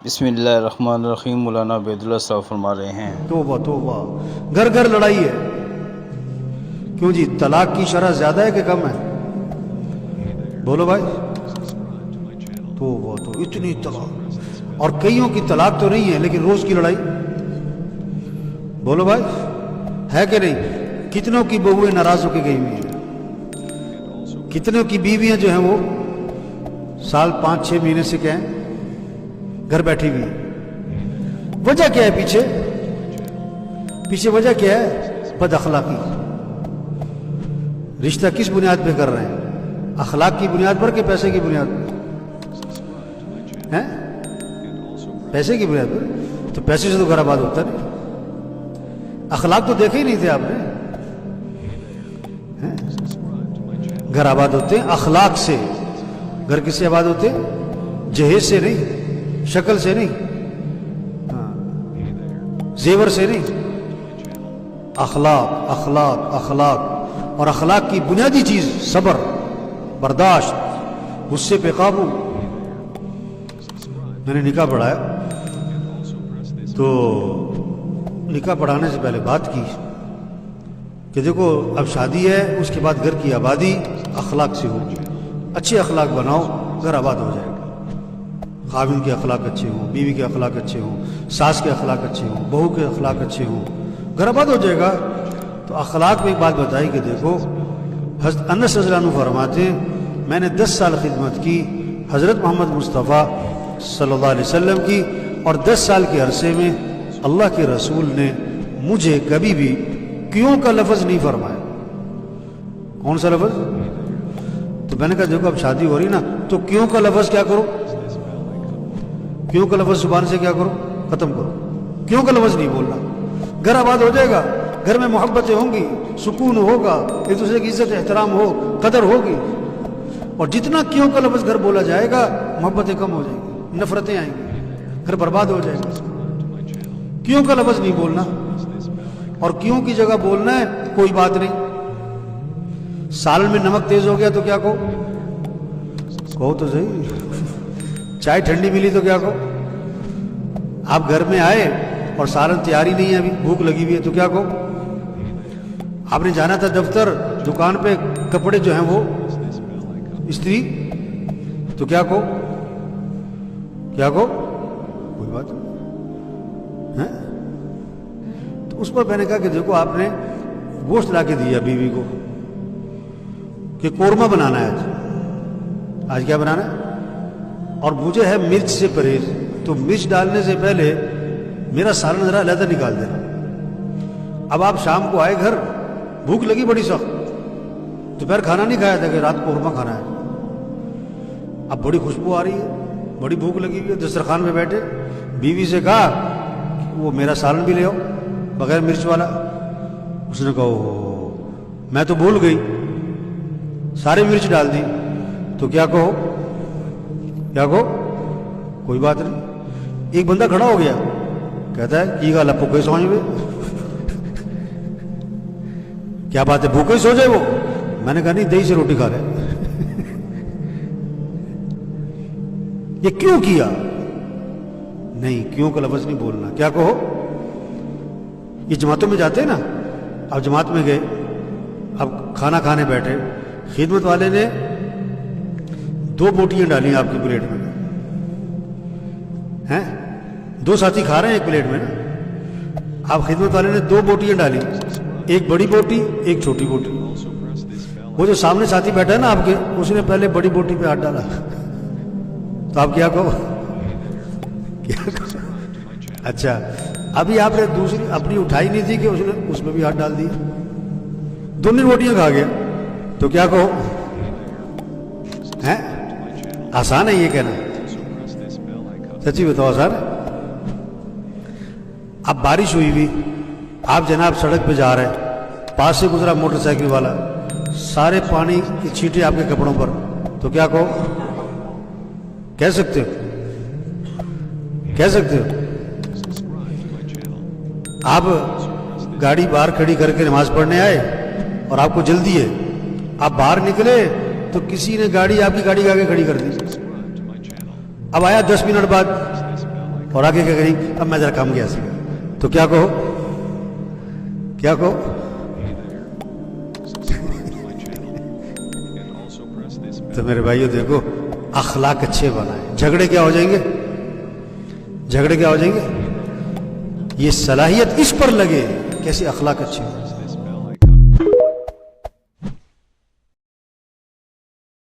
بسم اللہ الرحمن الرحیم۔ مولانا عبید اللہ صاحب فرما رہے ہیں توبہ توبہ، گھر گھر لڑائی ہے۔ کیوں جی، طلاق کی شرح زیادہ ہے کہ کم ہے؟ بولو بھائی، توبہ تو اتنی طلاق، اور کئیوں کی طلاق تو نہیں ہے لیکن روز کی لڑائی۔ بولو بھائی، ہے کہ نہیں؟ کتنوں کی بہویں ناراض ہو کے گئی ہوئی ہیں، کتنوں کی بیویاں جو ہیں وہ سال 5-6 مہینے سے کیا ہیں گھر بیٹھی ہوئی ہیں۔ وجہ کیا ہے پیچھے وجہ کیا ہے؟ بد اخلاقی۔ رشتہ کس بنیاد پہ کر رہے ہیں؟ اخلاق کی بنیاد پر کہ پیسے کی بنیاد پر؟ ہیں؟ پیسے کی بنیاد پر؟ تو پیسے سے تو گھر آباد ہوتا نہیں۔ اخلاق تو دیکھے ہی نہیں تھے آپ نے۔ گھر آباد ہوتے ہیں اخلاق سے۔ گھر کس سے آباد ہوتے ہیں؟ جہیز سے نہیں، شکل سے نہیں، زیور سے نہیں، اخلاق اخلاق اخلاق۔ اور اخلاق کی بنیادی چیز صبر، برداشت، غصے پہ قابو۔ میں نے نکاح پڑھایا تو نکاح پڑھانے سے پہلے بات کی کہ دیکھو اب شادی ہے، اس کے بعد گھر کی آبادی اخلاق سے ہوگی۔ اچھے اخلاق بناؤ، گھر آباد ہو جائے گا۔ خاوند کے اخلاق اچھے ہوں، بیوی کے اخلاق اچھے ہوں، ساس کے اخلاق اچھے ہوں، بہو کے اخلاق اچھے ہوں، گھر آباد ہو جائے گا۔ تو اخلاق میں ایک بات بتائی کہ دیکھو، حضرت انس رضی اللہ عنہ فرماتے ہیں میں نے 10 سال خدمت کی حضرت محمد مصطفیٰ صلی اللہ علیہ وسلم کی، اور 10 سال کے عرصے میں اللہ کے رسول نے مجھے کبھی بھی کیوں کا لفظ نہیں فرمایا۔ کون سا لفظ؟ تو میں نے کہا دیکھو اب شادی ہو رہی نا، تو کیوں کا لفظ کیا کرو، کیوں کا لفظ زبان سے کیا کرو، ختم کرو۔ کیوں کا لفظ نہیں بولنا، گھر آباد ہو جائے گا۔ گھر میں محبتیں ہوں گی، سکون ہوگا، ایک دوسرے کی عزت احترام ہو، قدر ہوگی۔ اور جتنا کیوں کا لفظ گھر بولا جائے گا، محبتیں کم ہو جائیں گی، نفرتیں آئیں گی، گھر برباد ہو جائے گا۔ کیوں کا لفظ نہیں بولنا، اور کیوں کی جگہ بولنا ہے کوئی بات نہیں۔ سالن میں نمک تیز ہو گیا تو کیا کہو تو صحیح، چائے ٹھنڈی ملی تو کیا کہو؟ آپ گھر میں آئے اور سالن تیاری نہیں ہے، ابھی بھوک لگی ہوئی ہے تو کیا کہو؟ آپ نے جانا تھا دفتر، دکان پہ کپڑے جو ہیں وہ استری، تو کیا کہو؟ کوئی بات نہیں۔ تو اس پر میں نے کہا کہ دیکھو آپ نے گوشت لا کے دیا بیوی کو کہ قورمہ بنانا ہے آج کیا بنانا ہے، اور مجھے ہے مرچ سے پرہیز، تو مرچ ڈالنے سے پہلے میرا سالن ذرا علیحدہ نکال دینا۔ اب آپ شام کو آئے گھر، بھوک لگی بڑی سخت، دوپہر کھانا نہیں کھایا تھا کہ رات قورمہ کھانا ہے۔ اب بڑی خوشبو آ رہی ہے، بڑی بھوک لگی ہوئی ہے، دسترخوان پہ بیٹھے، بیوی سے کہا کہ وہ میرا سالن بھی لے آؤ بغیر مرچ والا۔ اس نے کہا میں تو بھول گئی، سارے مرچ ڈال دی، تو کیا کہو؟ کوئی بات نہیں۔ ایک بندہ کھڑا ہو گیا، کہتا ہے کی گل ہے بھوکے سو جائے؟ کیا بات ہے بھوکے سو جائے وہ؟ میں نے کہا نہیں، دہی سے روٹی کھا رہے۔ یہ کیوں کیا؟ نہیں، کیوں کا لفظ نہیں بولنا۔ کیا کہو؟ یہ جماعتوں میں جاتے ہیں نا، اب جماعت میں گئے، اب کھانا کھانے بیٹھے، خدمت والے نے 2 بوٹیاں ڈالی آپ کی پلیٹ میں، ہیں 2 ساتھی کھا رہے ہیں ایک پلیٹ میں نا، آپ خدمت والے نے 2 بوٹیاں ڈالی، ایک بڑی بوٹی ایک چھوٹی بوٹی۔ وہ جو سامنے ساتھی بیٹھا ہے نا آپ کے، اس نے پہلے بڑی بوٹی پہ ہاتھ ڈالا، تو آپ کیا کہو؟ اچھا، ابھی آپ نے دوسری اپنی اٹھائی نہیں تھی کہ اس نے اس میں بھی ہاتھ ڈال دیا، دونوں روٹیاں کھا گیا، تو کیا کہو؟ ہیں آسان ہے یہ کہنا؟ سچی بتاؤ آسان ہے؟ اب بارش ہوئی ہوئی، آپ جناب سڑک پہ جا رہے ہیں، پاس سے گزرا موٹر سائیکل والا، سارے پانی کی چھینٹیں آپ کے کپڑوں پر، تو کیا کہو؟ کہہ سکتے ہو؟ آپ گاڑی باہر کھڑی کر کے نماز پڑھنے آئے اور آپ کو جلدی ہے، آپ باہر نکلے تو کسی نے گاڑی آپ کی گاڑی کے آگے کھڑی کر دی، اب آیا 10 منٹ بعد، اور آگے کیا کریں؟ اب میں ذرا کام گیا سی تو کیا کہو؟ کیا کہو؟ تو میرے بھائیو دیکھو، اخلاق اچھے بنائیں، جھگڑے کیا ہو جائیں گے؟ جھگڑے کیا ہو جائیں گے؟ یہ صلاحیت اس پر لگے کیسے اخلاق اچھے ہو.